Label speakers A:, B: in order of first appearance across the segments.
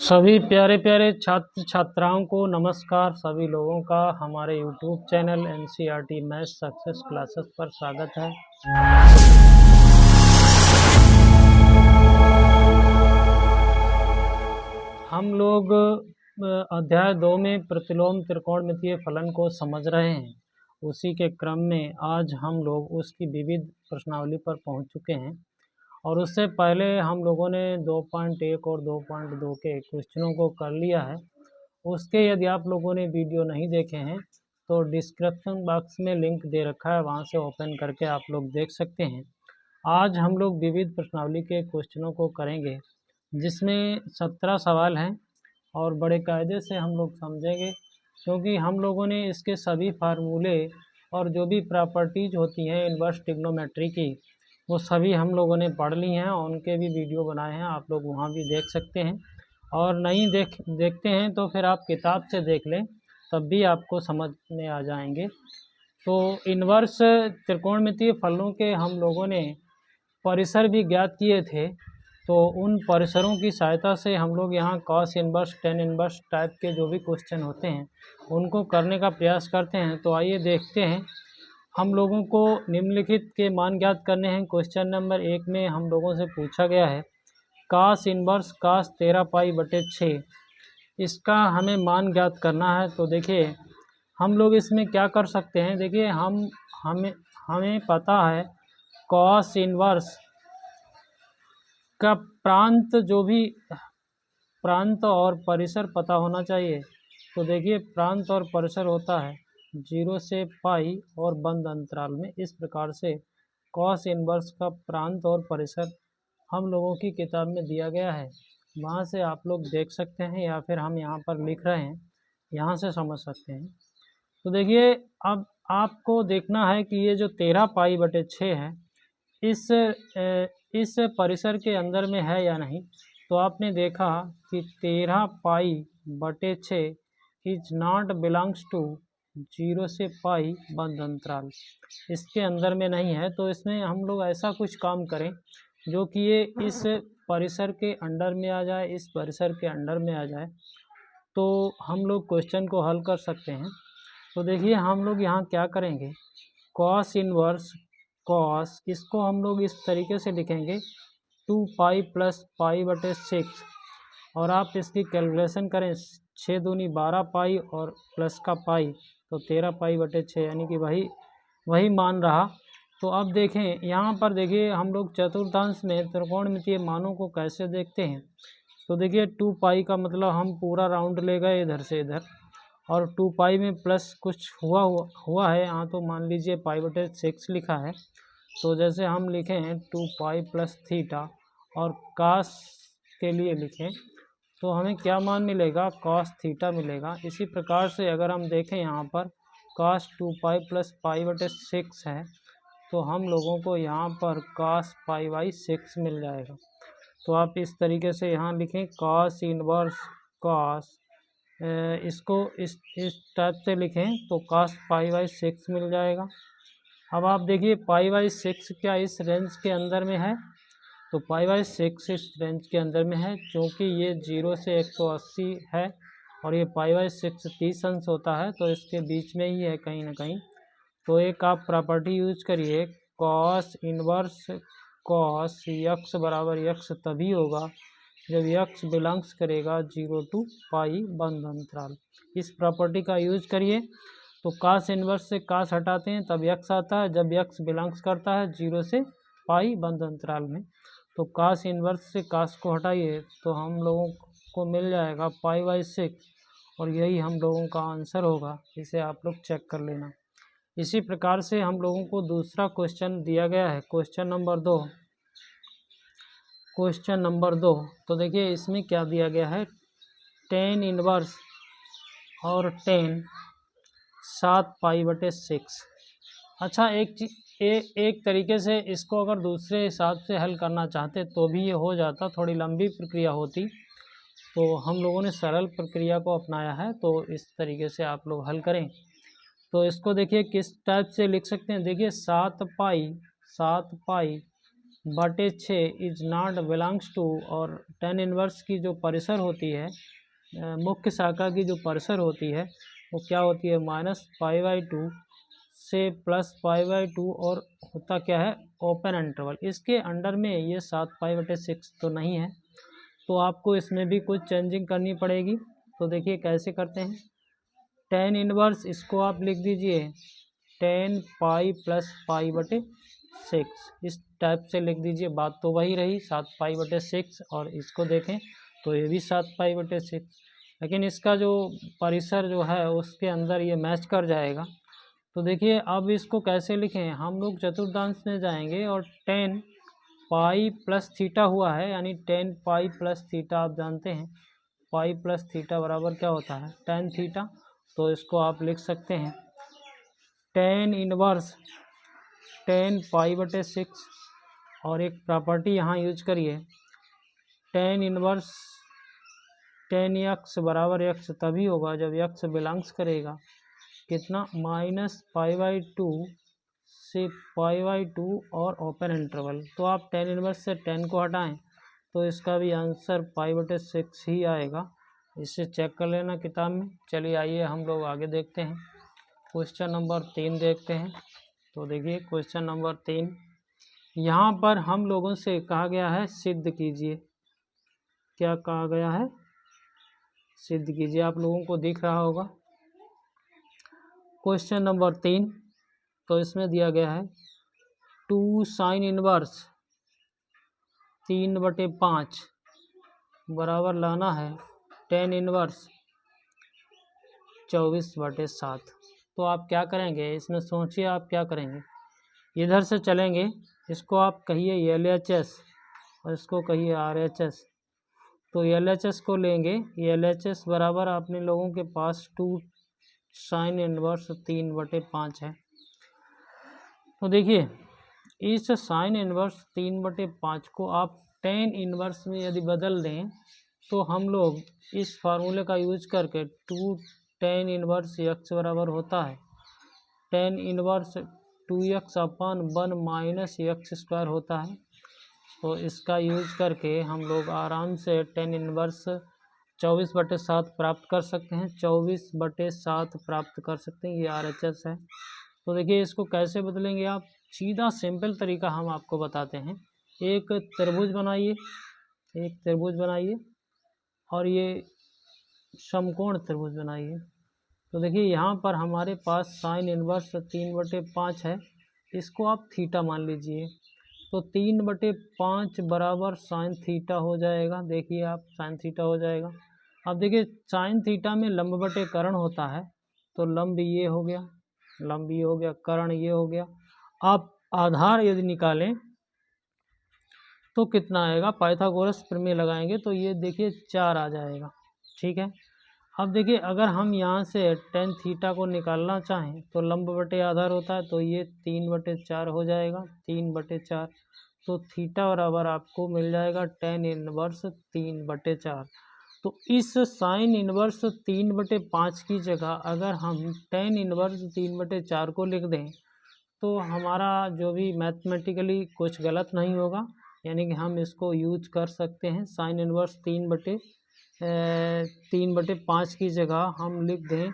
A: सभी प्यारे प्यारे छात्र छात्राओं को नमस्कार। सभी लोगों का हमारे YouTube channel NCERT math success classes पर स्वागत है। हम लोग अध्याय 2 में प्रतिलोम त्रिकोणमितीय फलन को समझ रहे हैं। उसी के क्रम में आज हम लोग उसकी विविध प्रश्नावली पर पहुंच चुके हैं और उससे पहले हम लोगों ने 2.1 और 2.2 के क्वेश्चनों को कर लिया है। उसके यदि आप लोगों ने वीडियो नहीं देखे हैं तो डिस्क्रिप्शन बॉक्स में लिंक दे रखा है, वहां से ओपन करके आप लोग देख सकते हैं। आज हम लोग विविध प्रश्नावली के क्वेश्चनों को करेंगे जिसमें 17 सवाल हैं और बड़े कायदे से हम लोग समझेंगे क्योंकि हम लोगों ने इसके सभी फार्मूले और जो भी प्रॉपर्टीज होती हैं इन्वर्स ट्रिग्नोमेट्री की वो सभी हम लोगों ने पढ़ ली हैं और उनके भी वीडियो बनाए हैं, आप लोग वहाँ भी देख सकते हैं। और नहीं देखते हैं तो फिर आप किताब से देख लें, तब भी आपको समझ में आ जाएंगे। तो इन्वर्स त्रिकोणमितीय फलनों के हम लोगों ने परिसर भी ज्ञात किए थे, तो उन परिसरों की सहायता से हम लोग यहाँ cos inverse tan inverse type के जो भी क्वेश्चन होते हैं उनको करने का प्रयास करते हैं। तो आइए देखते हैं। हम लोगों को निम्नलिखित के मान ज्ञात करने हैं। क्वेश्चन नंबर 1 में हम लोगों से पूछा गया है कास इन्वर्स कास 13π/6, इसका हमें मान ज्ञात करना है। तो देखिए हम लोग इसमें क्या कर सकते हैं। देखिए हमें पता है कॉस इन्वर्स का प्रांत, जो भी प्रांत और परिसर पता होना चाहिए। तो देखिए प्रांत और परिसर होता है 0 से पाई और बंद अंतराल में। इस प्रकार से कॉस इन्वर्स का प्रांत और परिसर हम लोगों की किताब में दिया गया है, वहाँ से आप लोग देख सकते हैं या फिर हम यहाँ पर लिख रहे हैं, यहाँ से समझ सकते हैं। तो देखिए अब आपको देखना है कि ये जो 13π/6 है इस परिसर के अंदर में है या नहीं। तो आपने देखा कि 13π/6 इज नॉट बिलोंग्स टू 0 से पाई बंद अंतराल, इसके अंदर में नहीं है। तो इसमें हम लोग ऐसा कुछ काम करें जो कि ये इस परिसर के अंडर में आ जाए, इस परिसर के अंडर में आ जाए, तो हम लोग क्वेश्चन को हल कर सकते हैं। तो देखिए हम लोग यहाँ क्या करेंगे, कॉस इन्वर्स कॉस, इसको हम लोग इस तरीके से लिखेंगे 2π + π/6 और आप इसकी कैलकुलेशन करें 6 दूनी 12π और प्लस का पाई तो 13π/6, यानी कि वही मान रहा। तो अब देखें यहाँ पर, देखिए हम लोग चतुर्थांश में त्रिकोणमितीय मानों को कैसे देखते हैं। तो देखिए 2π का मतलब हम पूरा राउंड ले गए इधर से इधर, और 2π में प्लस कुछ हुआ है यहाँ, तो मान लीजिए π/6 लिखा है। तो जैसे हम लिखें 2π + थीटा और कास के लिए लिखें तो हमें क्या मान मिलेगा, कॉस थीटा मिलेगा। इसी प्रकार से अगर हम देखें यहाँ पर कॉस 2π + π/6 है तो हम लोगों को यहाँ पर कॉस π/6 मिल जाएगा। तो आप इस तरीके से यहाँ लिखें कॉस इन्वर्स कॉस, इसको इस टाइप से लिखें तो कॉस π/6 मिल जाएगा। अब आप देखिए π/6 क्या इस रेंज के अंदर में है, तो π/6 इस रेंज के अंदर में है क्योंकि ये 0 से 180 है और ये π/6 30 अंश होता है, तो इसके बीच में ही है कहीं ना कहीं। तो एक आप प्रॉपर्टी यूज करिए, कॉस इन्वर्स कॉस यक्स बराबर यक्स तभी होगा जब यक्स बिलोंग्स करेगा 0 to पाई बंद अंतराल। इस प्रॉपर्टी का यूज करिए। तो कास इन्वर्स से कास हटाते हैं तब यक्स आता है, जब यक्स बिलोंग्स करता है 0 से पाई बंद अंतराल में। तो कास इन्वर्स से कास को हटाइए तो हम लोगों को मिल जाएगा π/6 और यही हम लोगों का आंसर होगा। इसे आप लोग चेक कर लेना। इसी प्रकार से हम लोगों को दूसरा क्वेश्चन दिया गया है, क्वेश्चन नंबर 2। क्वेश्चन नंबर 2, तो देखिए इसमें क्या दिया गया है, टेन इन्वर्स और टेन 7π/6। अच्छा एक तरीके से इसको अगर दूसरे हिसाब से हल करना चाहते तो भी ये हो जाता, थोड़ी लंबी प्रक्रिया होती, तो हम लोगों ने सरल प्रक्रिया को अपनाया है। तो इस तरीके से आप लोग हल करें। तो इसको देखिए किस टाइप से लिख सकते हैं, देखिए 7π बटे 6 इज नॉट बिलोंग्स टू, और टेन इनवर्स की जो परिसर होती है, मुख्य शाखा की जो परिसर होती है वो क्या होती है, -π/2 से +π/2, और होता क्या है, ओपन इंटरवल। इसके अंडर में ये 7π/6 तो नहीं है, तो आपको इसमें भी कुछ चेंजिंग करनी पड़ेगी। तो देखिए कैसे करते हैं। टेन इनवर्स इसको आप लिख दीजिए 10π + π/6, इस टाइप से लिख दीजिए। बात तो वही रही 7π/6, और इसको देखें तो ये भी 7π/6, लेकिन इसका जो परिसर जो है उसके अंदर ये मैच कर जाएगा। तो देखिए अब इसको कैसे लिखें, हम लोग चतुर्थांश में जाएंगे और 10π + थीटा हुआ है, यानी 10π + थीटा आप जानते हैं, पाई प्लस थीटा बराबर क्या होता है, tan थीटा। तो इसको आप लिख सकते हैं tan इनवर्स 10π/6, और एक प्रॉपर्टी यहाँ यूज करिए, tan इनवर्स tan x बराबर x तभी होगा जब x बिलोंग्स करेगा कितना, -π/2 से π/2 और ओपन इंटरवल। तो आप tan इनवर्स से tan को हटाएं तो इसका भी आंसर π/6 ही आएगा। इसे चेक कर लेना किताब में। चलिए आइए हम लोग आगे देखते हैं, क्वेश्चन नंबर 3 देखते हैं। तो देखिए क्वेश्चन नंबर 3, यहाँ पर हम लोगों से कहा गया है सिद्ध कीजिए। क्या कहा गया है, सिद्ध कीजिए। आप लोगों को दिख रहा होगा क्वेश्चन नंबर 3। तो इसमें दिया गया है 2 sin इनवर्स 3/5 बराबर लाना है tan इनवर्स 24/7। तो आप क्या करेंगे, इसमें सोचिए आप क्या करेंगे। इधर से चलेंगे, इसको आप कहिए LHS और इसको कहिए RHS। तो LHS को लेंगे, LHS बराबर अपने लोगों के पास 2 sin इनवर्स 3/5 है। तो देखिए इस साइन इनवर्स 3/5 को आप tan इनवर्स में यदि बदल दें तो हम लोग इस फार्मूले का यूज करके 2 tan इनवर्स x बराबर होता है tan इनवर्स 2x/1 - x² होता है। तो इसका यूज करके हम लोग आराम से tan इनवर्स 24/7 प्राप्त कर सकते हैं, 24/7 प्राप्त कर सकते हैं। ये RHS है। तो देखिए इसको कैसे बदलेंगे आप, सीधा सिंपल तरीका हम आपको बताते हैं। एक त्रिभुज बनाइए, एक त्रिभुज बनाइए और ये समकोण त्रिभुज बनाइए। तो देखिए यहाँ पर हमारे पास साइन इनवर्स 3/5 है, इसको आप थीटा मान लीजिए। तो 3/5 बराबर साइन थीटा हो जाएगा। देखिए आप साइन थीटा हो जाएगा। अब देखिए साइन थीटा में लंब बटे कर्ण होता है, तो लंब ये हो गया, लंब ये हो गया, कर्ण ये हो गया। आप आधार यदि निकालें तो कितना आएगा, पाइथागोरस प्रमेय लगाएंगे तो ये देखिए 4 आ जाएगा। ठीक है। अब देखिए अगर हम यहाँ से tan थीटा को निकालना चाहें तो लंब बटे आधार होता है, तो ये 3/4 हो जाएगा, 3/4। तो थीटा बराबर आपको मिल जाएगा tan इनवर्स 3/4। तो इस साइन इनवर्स 3/5 की जगह अगर हम tan इनवर्स 3/4 को लिख दें तो हमारा जो भी मैथमेटिकली कुछ गलत नहीं होगा, यानी कि हम इसको यूज कर सकते हैं। साइन इनवर्स 3/5 की जगह हम लिख दें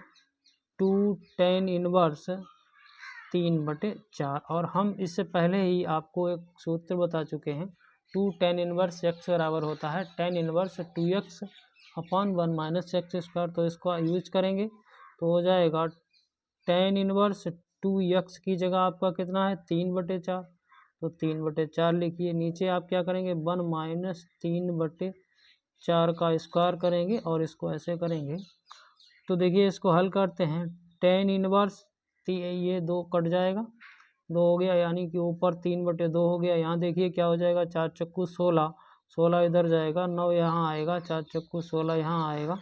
A: 2 tan इनवर्स 3/4। और हम इससे पहले ही आपको एक सूत्र बता चुके हैं, 2 tan इनवर्स x बराबर होता है tan इनवर्स 2x/1 - x²। तो इसको यूज करेंगे तो हो जाएगा tan इनवर्स 2x की जगह आपका कितना है 3/4। तो 3/4 लिखिए। नीचे आप क्या करेंगे 1 - 3/4 का स्क्वायर करेंगे और इसको ऐसे करेंगे। तो देखिए इसको हल करते हैं, tan इनवर्स ये 2 कट जाएगा, 2 हो गया, यानी कि ऊपर 3/2 हो गया। यहाँ देखिए क्या हो जाएगा, 4 चक्कू 16, 16 इधर जाएगा, 9 यहाँ आएगा, 4 चक्कू 16 यहाँ आएगा।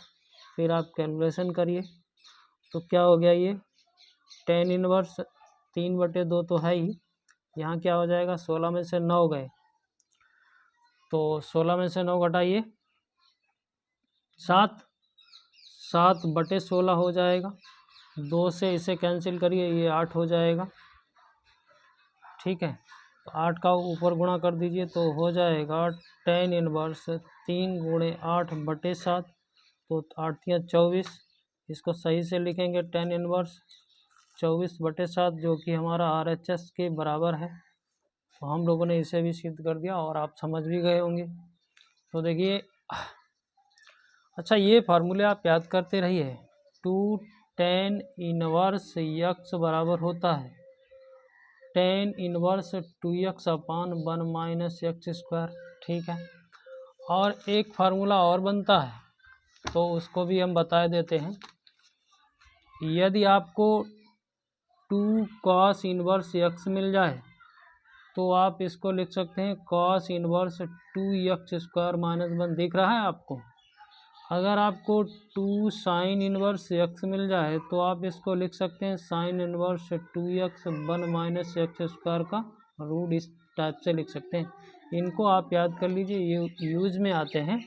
A: फिर आप कैलकुलेशन करिए तो क्या हो गया, ये tan इनवर्स 3/2 तो है ही, यहाँ क्या हो जाएगा 16 में से 9 गए, तो 16 में से 9 घटाइए 7, 7/16 हो जाएगा। 2 से इसे कैंसिल करिए, ये 8 हो जाएगा। ठीक है। तो 8 का ऊपर गुणा कर दीजिए तो हो जाएगा tan इनवर्स 3 गुणे 8/7, तो 8×3 = 24। इसको सही से लिखेंगे tan इनवर्स 24/7 जो कि हमारा RHS के बराबर है। तो हम लोगों ने इसे भी सिद्ध कर दिया और आप समझ भी गए होंगे। तो देखिए, अच्छा ये फार्मूले आप याद करते रहिए। 2 tan इनवर्स x बराबर होता है tan इनवर्स 2x/1 - x²। ठीक है, और एक फार्मूला और बनता है तो उसको भी हम बता देते हैं। यदि आपको 2 cos इनवर्स x मिल जाए तो आप इसको लिख सकते हैं cos इनवर्स 2x² - 1। दिख रहा है आपको? अगर आपको 2 sin इनवर्स x मिल जाए तो आप इसको लिख सकते हैं sin इनवर्स 2x1 - x² का रूट। इस टाइप से लिख सकते हैं। इनको आप याद कर लीजिए, ये यूज में आते हैं।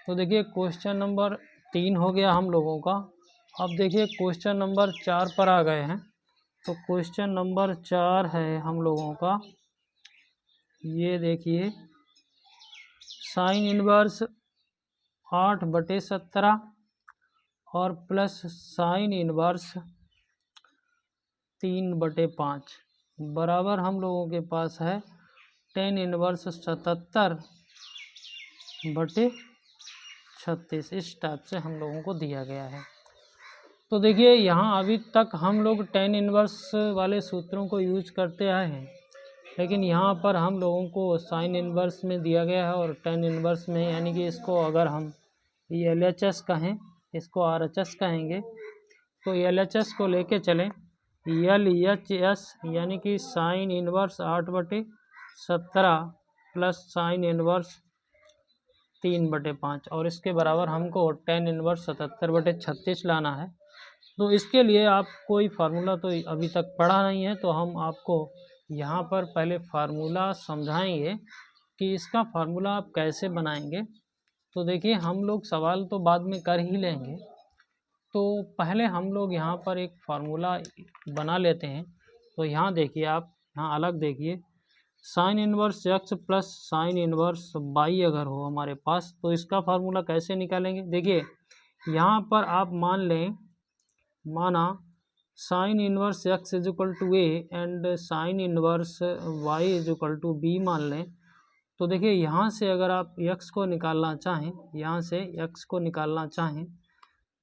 A: तो देखिए क्वेश्चन नंबर 3 हो गया हम लोगों का। अब देखिए क्वेश्चन नंबर 4 पर आ गए हैं। तो क्वेश्चन नंबर 4 है हम लोगों का, ये देखिए साइन इनवर्स 8/17 और प्लस साइन इनवर्स 3/5 बराबर हम लोगों के पास है tan इनवर्स 77/36। इस टाइप से हम लोगों को दिया गया है। तो देखिए यहाँ अभी तक हम लोग tan इनवर्स वाले सूत्रों को यूज करते आए हैं, लेकिन यहाँ पर हम लोगों को साइन इनवर्स में दिया गया है और tan इनवर्स में, यानी कि इसको अगर हम LHS कहें, इसको RHS कहेंगे, तो LHS को लेके चलें LHS यानी कि sine inverse 8/17 plus sine inverse 3/5 और इसके बराबर हमको tan इनवर्स 77/36 लाना है। तो इसके लिए आप कोई फार्मूला तो अभी तक पढ़ा नहीं है, तो हम आपको यहाँ पर पहले फार्मूला समझाएंगे कि इसका फार्मूला आप कैसे बनाएंगे। तो देखिए हम लोग सवाल तो बाद में कर ही लेंगे, तो पहले हम लोग यहाँ पर एक फार्मूला बना लेते हैं। तो यहाँ देखिए, आप यहाँ अलग देखिए, sine inverse x plus sine inverse y अगर हो हमारे पास तो इसका फार्मूला कैसे निकालेंगे। देखिए यहाँ पर आप माना sine inverse x = a and sine inverse y = b मान लें। तो देखिए यहाँ से अगर आप x को निकालना चाहें, यहाँ से x को निकालना चाहें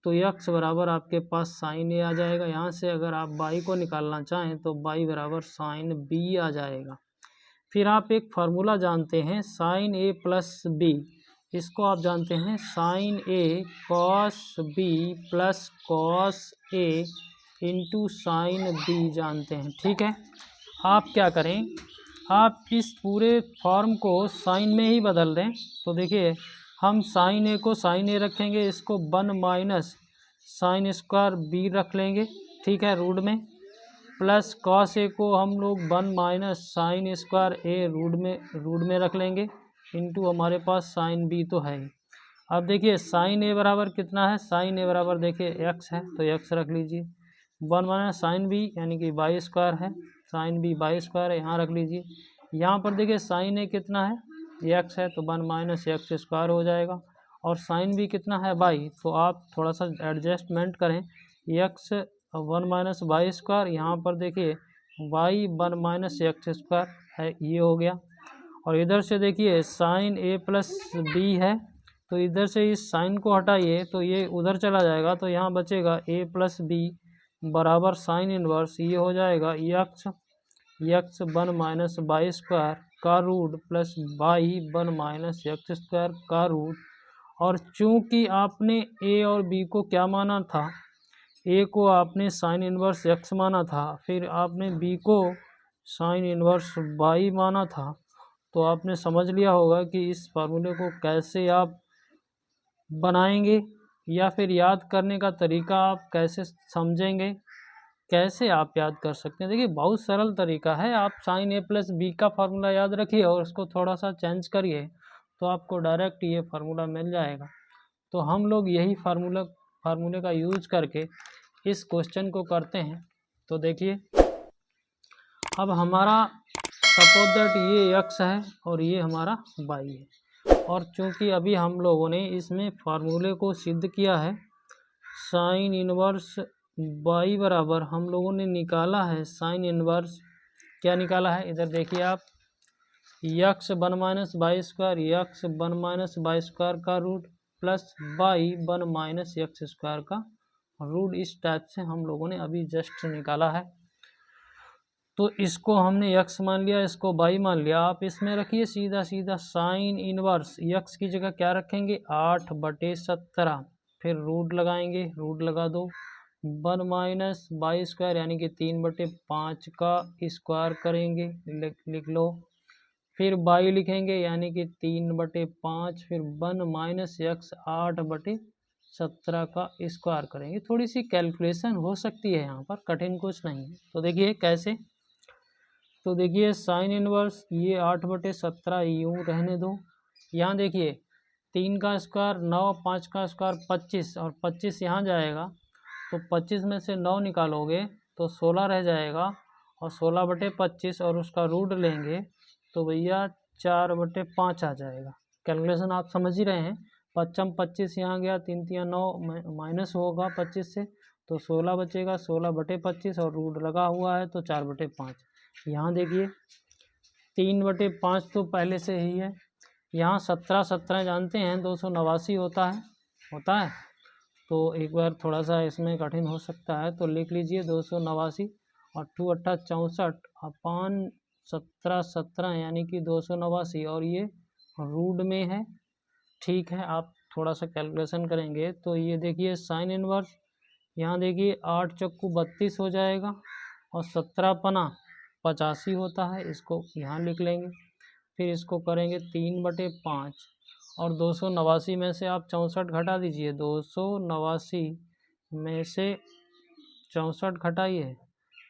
A: तो x बराबर आपके पास साइन a आ जाएगा। यहाँ से अगर आप y को निकालना चाहें तो y बराबर साइन b आ जाएगा। फिर आप एक फार्मूला जानते हैं साइन a प्लस b, इसको आप जानते हैं sine a cos b plus cos a into sine b जानते हैं। ठीक है, आप क्या करें, आप इस पूरे फॉर्म को साइन में ही बदल दें। तो देखिए हम साइन a को साइन a रखेंगे, इसको 1 - साइन स्क्वायर b रख लेंगे, ठीक है, रूट में, प्लस कॉस ए को हम लोग 1 - साइन स्क्वायर ए रूट में रख लेंगे, इंटू हमारे पास साइन बी तो है ही। अब देखिए साइन ए बराबर कितना है, साइन ए बराबर देखिए x है तो x रख लीजिए, 1 - साइन बी यानी कि y² है, साइन बी y² है, यहाँ रख लीजिए। यहाँ पर देखिए साइन ए कितना है, x है, तो 1 - x² हो जाएगा, और साइन बी कितना है y, तो आप थोड़ा सा एडजस्टमेंट करें, x 1 - y², यहाँ पर देखिए y 1 - x² है, ये हो गया। और इधर से देखिए साइन a प्लस b है, तो इधर से इस साइन को हटाइए तो ये उधर चला जाएगा, तो यहाँ बचेगा a प्लस b बराबर साइन इनवर्स, ये हो जाएगा x 1 - y² का रूट प्लस y 1 - x² का रूट। और चूंकि आपने a और b को क्या माना था, a को आपने साइन इनवर्स x माना था, फिर आपने b को साइन इनवर्स y माना था, तो आपने समझ लिया होगा कि इस फार्मूले को कैसे आप बनाएंगे या फिर याद करने का तरीका आप कैसे समझेंगे, कैसे आप याद कर सकते हैं। देखिए बहुत सरल तरीका है, आप साइन a प्लस बी का फार्मूला याद रखिए और उसको थोड़ा सा चेंज करिए तो आपको डायरेक्ट ये फार्मूला मिल जाएगा। तो हम लोग यही फार्मूले का यूज करके इस क्वेश्चन को करते हैं। तो देखिए अब हमारा सपोज दैट ये x है और ये हमारा y है, और चूंकि अभी हम लोगों ने इसमें फार्मूले को सिद्ध किया है, साइन इनवर्स y बराबर हम लोगों ने निकाला है साइन इनवर्स, क्या निकाला है इधर देखिए आप, x 1 minus y square, x 1 minus y square का root plus y 1 minus x square का रूट, इस टाइप से हम लोगों ने अभी जस्ट निकाला है। तो इसको हमने x मान लिया, इसको y मान लिया। आप इसमें रखिए सीधा सीधा साइन इनवर्स, x की जगह क्या रखेंगे 8/17, फिर रूट लगाएंगे, रूट लगा दो, 1 माइनस वाई स्क्वायर यानी कि 3/5 का स्क्वायर करेंगे, लिख लो, फिर y लिखेंगे यानी कि 3/5, फिर 1 माइनस एक्स 8/17 का स्क्वायर करेंगे। थोड़ी सी कैलकुलेशन हो सकती है यहाँ पर, कठिन कुछ नहीं है। तो देखिए कैसे, तो देखिए साइन इनवर्स ये 8/17 यूँ रहने दो, यहाँ देखिए 3 का स्क्वायर 9, 5 का स्क्वायर 25, और 25 यहाँ जाएगा तो 25 में से 9 निकालोगे तो 16 रह जाएगा, और 16/25 और उसका रूट लेंगे तो भैया 4/5 आ जाएगा। कैलकुलेशन आप समझ ही रहे हैं, 25 यहाँ गया, 3 3 9 माइनस होगा 25 से, तो 16 बचेगा, 16/25 और रूट लगा हुआ है तो 4/5। यहाँ देखिए 3/5 तो पहले से ही है, यहाँ 17 जानते हैं 289 होता है, तो एक बार थोड़ा सा इसमें कठिन हो सकता है, तो लिख लीजिए 289 और 2 8 64 अपान 17 यानी कि 289, और ये रूट में है। ठीक है, आप थोड़ा सा कैलकुलेशन करेंगे तो ये देखिए साइन इनवर्स, यहाँ देखिए 8 चक्कू 32 हो जाएगा, और 17 पना 85 होता है, इसको यहाँ लिख लेंगे, फिर इसको करेंगे 3/5, और 289 में से आप 64 घटा दीजिए, 289 में से 64 घटाइए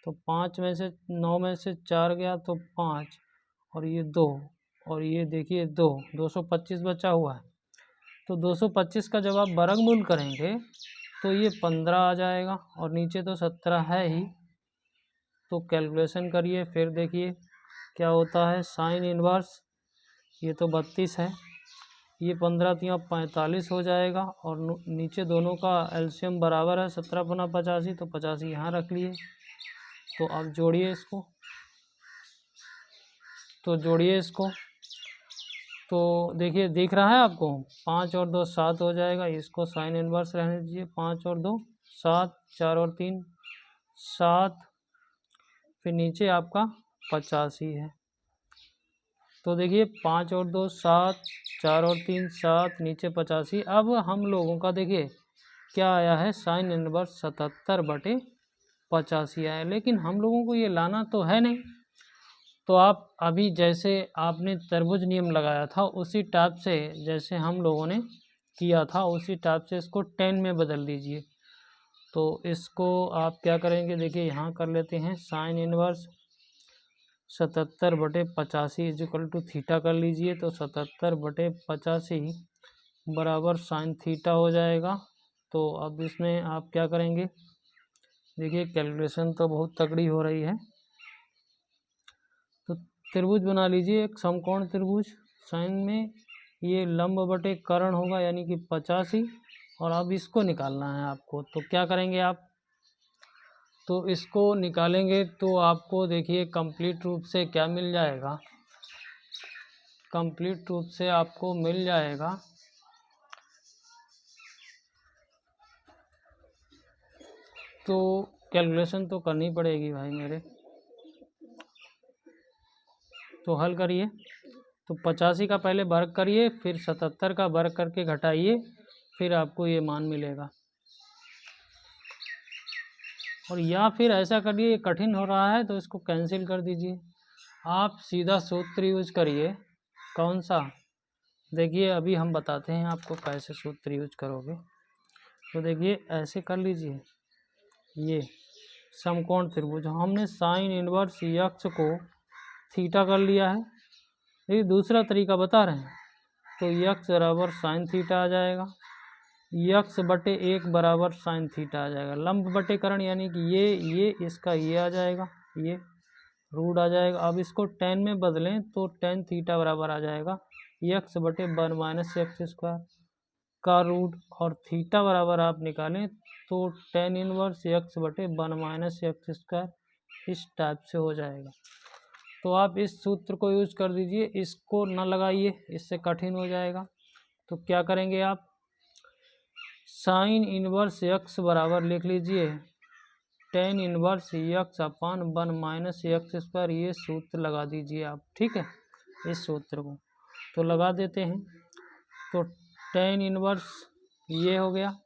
A: तो 5 में से 9 में से 4 गया तो 5, और ये 2, और ये देखिए 225 बचा हुआ है, तो 225 का जब आप वर्गमूल करेंगे तो ये 15 आ जाएगा, और नीचे तो 17 है ही, तो कैलकुलेशन करिए, फिर देखिए क्या होता है। साइन इनवर्स ये तो 32 है, ये 15 3 45 हो जाएगा, और नीचे दोनों का एलसीएम बराबर है 17×85, तो 85 यहाँ रख लिए। तो अब जोड़िए इसको, तो देखिए दिख रहा है आपको, 5 और 2 7 हो जाएगा, इसको साइन इनवर्स रहने दीजिए, 5 और 2 7, 4 और 3 7, फिर नीचे आपका 85 है। तो देखिए 5 और 2 7, 4 और 3 7, नीचे 85। अब हम लोगों का देखिए क्या आया है, साइन इनवर्स 77/85 आया है, लेकिन हम लोगों को ये लाना तो है नहीं, तो आप अभी जैसे आपने त्रिभुज नियम लगाया था उसी टाइप से, जैसे हम लोगों ने किया था उसी टाइप से इसको 10 में बदल दीजिए। तो इसको आप क्या करेंगे, देखिए यहाँ कर लेते हैं, sine inverse 77/85 is equal to theta कर लीजिए, तो 77/85 बराबर साइन थीटा हो जाएगा। तो अब इसमें आप क्या करेंगे, देखिए कैलकुलेशन तो बहुत तगड़ी हो रही है, तो त्रिभुज बना लीजिए, एक समकोण त्रिभुज, साइन में ये लंब बटे कर्ण होगा यानी कि 85, और अब इसको निकालना है आपको। तो क्या करेंगे आप, तो इसको निकालेंगे तो आपको देखिए कंप्लीट रूप से क्या मिल जाएगा, कंप्लीट रूप से आपको मिल जाएगा तो कैलकुलेशन तो करनी पड़ेगी भाई मेरे, तो हल करिए, तो 85 का पहले वर्ग करिए, फिर 77 का वर्ग करके घटाइए, फिर आपको ये मान मिलेगा। और या फिर ऐसा करिए, कठिन हो रहा है तो इसको कैंसिल कर दीजिए, आप सीधा सूत्र यूज करिए। कौन सा, देखिए अभी हम बताते हैं आपको कैसे सूत्र यूज करोगे। तो देखिए ऐसे कर लीजिए, ये समकोण त्रिभुज, हमने साइन इनवर्स यक्स को थीटा कर लिया है, ये दूसरा तरीका बता रहे हैं, तो यक्स बराबर साइन थीटा आ जाएगा, यक्स बटे 1 बराबर साइन थीटा आ जाएगा, लंब बटे कर्ण यानी कि ये इसका ये आ जाएगा, ये रूट आ जाएगा। अब इसको टेन में बदलें तो टेन थीटा बराबर आ जाएगा यक्स बटे 1 माइनस एक्स स्क्वायर का रूट, और थीटा बराबर आप निकालें तो टेन इनवर्स यक्स बटे 1 माइनस एक्स स्क्वायर इस टाइप से हो जाएगा। तो आप इस सूत्र को यूज कर दीजिए, इसको न लगाइए, इससे कठिन हो जाएगा। तो क्या करेंगे आप, साइन इनवर्स यक्स बराबर लिख लीजिए टेन इनवर्स यक्स अपान 1 माइनस एक्स स्क्वायर, ये सूत्र लगा दीजिए आप, ठीक है। इस सूत्र को तो लगा देते हैं, तो टेन इनवर्स ये हो गया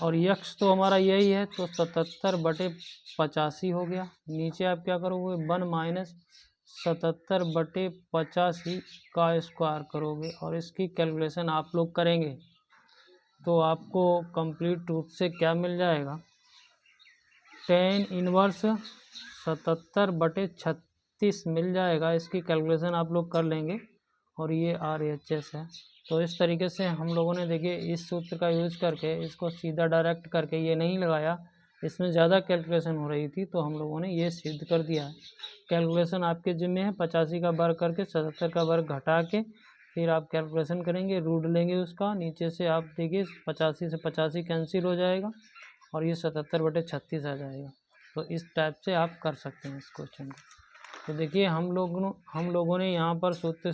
A: और यक्स तो हमारा यही है, तो 77/85 हो गया। नीचे आप क्या करोगे, 1 माइनस 77/85 का स्क्वायर करोगे और इसकी कैलकुलेशन आप लोग करेंगे तो आपको कंप्लीट रूप से क्या मिल जाएगा, टेन इनवर्स 77/36 मिल जाएगा। इसकी कैलकुलेशन आप लोग कर लेंगे और ये RHS है। तो इस तरीके से हम लोगों ने देखिए इस सूत्र का यूज करके इसको सीधा डायरेक्ट करके ये नहीं लगाया, इसमें ज़्यादा कैलकुलेशन हो रही थी तो हम लोगों ने ये सिद्ध कर दिया है। कैलकुलेशन आपके जिम्मे है, 85 का वर्ग करके 77 का वर्ग घटा के फिर आप कैलकुलेशन करेंगे, रूट लेंगे उसका, नीचे से आप देखिए 85 से 85 कैंसिल हो जाएगा और ये 77/36 आ जाएगा। तो इस टाइप से आप कर सकते हैं इस क्वेश्चन को। तो देखिए हम लोगों ने यहाँ पर सूत्र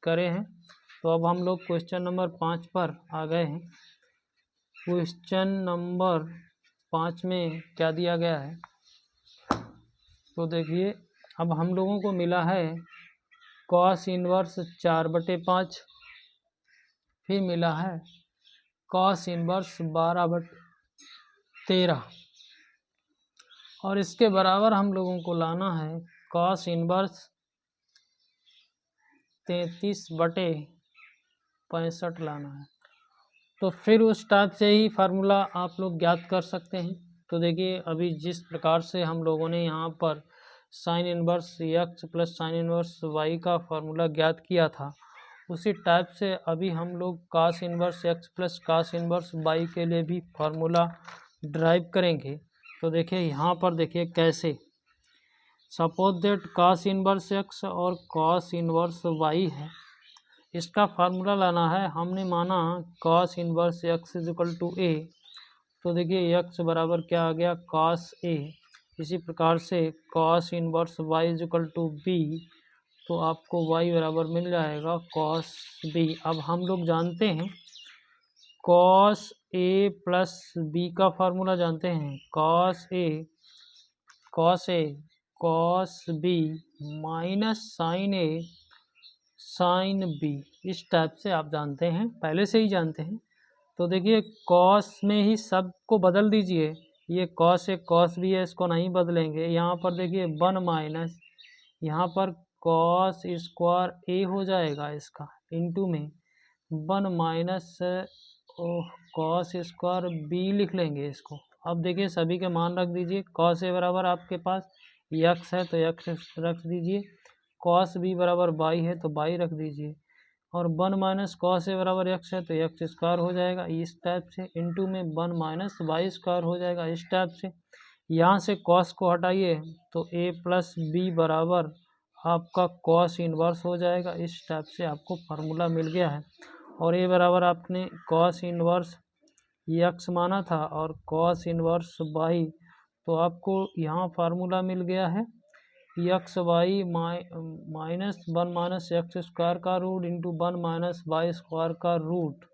A: करे हैं। तो अब हम लोग क्वेश्चन नंबर 5 पर आ गए हैं। क्वेश्चन नंबर 5 में क्या दिया गया है, तो देखिए अब हम लोगों को मिला है कॉस इनवर्स 4/5, फिर मिला है कॉस इनवर्स 12/13 और इसके बराबर हम लोगों को लाना है कॉस इनवर्स 33/65 लाना है। तो फिर उस टाइप से ही फार्मूला आप लोग ज्ञात कर सकते हैं। तो देखिए अभी जिस प्रकार से हम लोगों ने यहाँ पर sine inverse x plus sine inverse y का फार्मूला ज्ञात किया था, उसी टाइप से अभी हम लोग cos inverse x plus cos inverse y के लिए भी फार्मूला ड्राइव करेंगे। तो देखिए यहाँ पर देखिए कैसे, suppose that cos inverse x और कॉस इनवर्स वाई है, इसका फार्मूला लाना है। हमने माना cos inverse x is equal to a, तो देखिए एक्स बराबर क्या आ गया, कॉस ए। इसी प्रकार से cos inverse y is equal to B, तो आपको वाई बराबर मिल जाएगा कॉस बी। अब हम लोग जानते हैं कॉस ए प्लस बी का फार्मूला जानते हैं, cos A cos B minus sign A sine B, इस टाइप से आप जानते हैं, पहले से ही जानते हैं। तो देखिए कॉस में ही सबको बदल दीजिए, ये कॉस एक कॉस भी है, इसको नहीं बदलेंगे। यहाँ पर देखिए 1 माइनस, यहाँ पर कॉस स्क्वायर ए हो जाएगा इसका, इनटू में 1 माइनस कॉस स्क्वायर बी लिख लेंगे इसको। अब देखिए सभी के मान रख दीजिए, कॉस ए बराबर आपके पास यक्स है तो यक्स रख दीजिए, कॉस बी बराबर बाई है तो बाई रख दीजिए, और 1 माइनस कॉस ए बराबर एक्स है तो एक्स स्क्वायर हो जाएगा इस टाइप से, इनटू में 1 माइनस वाई स्क्वायर हो जाएगा इस टाइप से। यहाँ से कॉस को हटाइए तो ए प्लस बी बराबर आपका कॉस इनवर्स हो जाएगा। इस टाइप से आपको फार्मूला मिल गया है, और ए बराबर आपने कॉस इनवर्स एक्स माना था और कॉस इनवर्स वाई, तो आपको यहाँ फार्मूला मिल गया है x y minus 1 minus x square का root into 1 minus y square का रूट।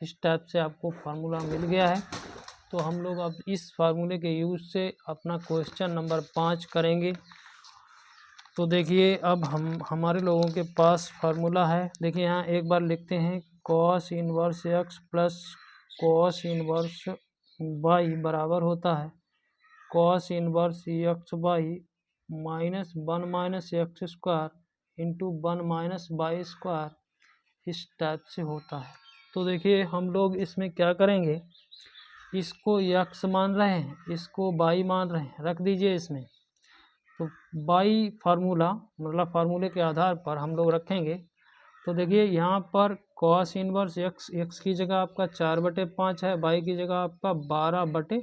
A: इस टाइप से आपको फार्मूला मिल गया है। तो हम लोग अब इस फार्मूले के यूज से अपना क्वेश्चन नंबर 5 करेंगे। तो देखिए अब हमारे लोगों के पास फार्मूला है, देखिए यहाँ एक बार लिखते हैं cos inverse x plus cos inverse y बराबर होता है cos inverse x y minus 1 minus x square into 1 minus y square, इस टाइप से होता है। तो देखिए हम लोग इसमें क्या करेंगे, इसको एक्स मान रहे हैं, इसको वाई मान रहे हैं, रख दीजिए इसमें। तो वाई फार्मूला मतलब फार्मूले के आधार पर हम लोग रखेंगे। तो देखिए यहाँ पर कॉस इनवर्स एक्स की जगह आपका 4/5 है, वाई की जगह आपका 12/13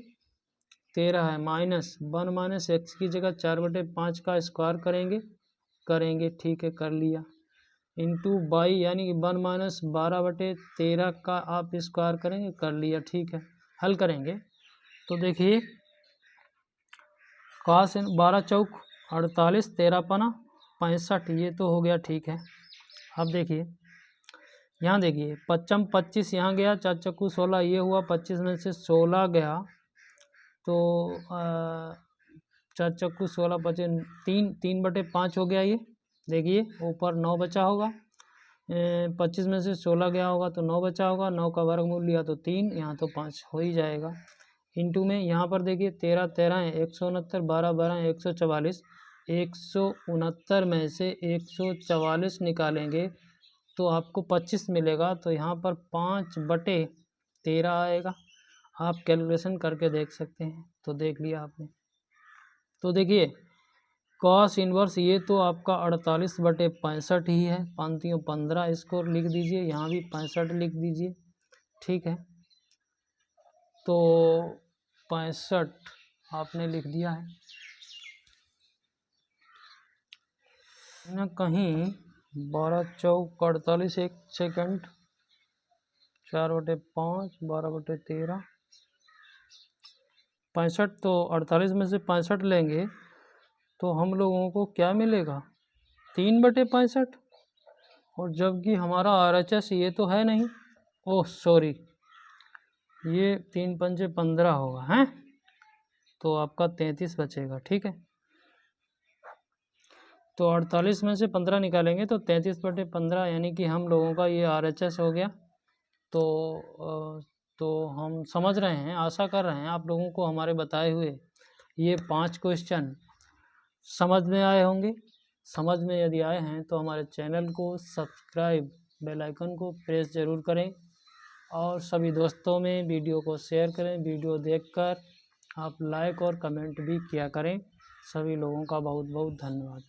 A: 13 है माइनस 1 माइनस एक्स की जगह 4/5 का स्क्वायर करेंगे ठीक है, कर लिया। इंटू बाई यानी कि 1 माइनस 12/13 का आप स्क्वायर करेंगे, कर लिया ठीक है। हल करेंगे तो देखिए cos 12 चौक 48, 13 पना 65, ये तो हो गया ठीक है। अब देखिए यहाँ देखिए 55 25 यहाँ गया, 4 चक्कू 16, ये हुआ 25 में से 16 गया तो 4 चक्कू 16 बचे 3/5 हो गया। ये देखिए ऊपर 9 बचा होगा, 25 में से 16 गया होगा तो 9 बचा होगा, 9 का वर्गमूल लिया तो 3, यहाँ तो 5 हो ही जाएगा। इंटू में यहाँ पर देखिए 13 13 है 169, 12 12 है 144, 169 में से 144 निकालेंगे तो आपको 25 मिलेगा, तो यहाँ पर 5/13 आएगा। आप कैलकुलेशन करके देख सकते हैं। तो देख लिया आपने। तो देखिए कॉस इन्वर्स ये तो आपका 48/65 ही है, 5×15 इसको लिख दीजिए, यहाँ भी 65 लिख दीजिए ठीक है। तो 65 आपने लिख दिया है ना, कहीं 12 चौक 48, 1 सेकंड, 4/5 12/13 65, तो 48 में से 65 लेंगे तो हम लोगों को क्या मिलेगा 3/65, और जबकि हमारा RHS ये तो है नहीं, ओह सॉरी, ये 3 पंजे 15 होगा हैं, तो आपका 33 बचेगा ठीक है। तो 48 में से 15 निकालेंगे तो 33/15 यानी कि हम लोगों का ये RHS हो गया। तो हम समझ रहे हैं, आशा कर रहे हैं आप लोगों को हमारे बताए हुए ये 5 क्वेश्चन समझ में आए होंगे। समझ में यदि आए हैं तो हमारे चैनल को सब्सक्राइब, बेल आइकन को प्रेस ज़रूर करें और सभी दोस्तों में वीडियो को शेयर करें। वीडियो देखकर आप लाइक और कमेंट भी किया करें। सभी लोगों का बहुत बहुत धन्यवाद।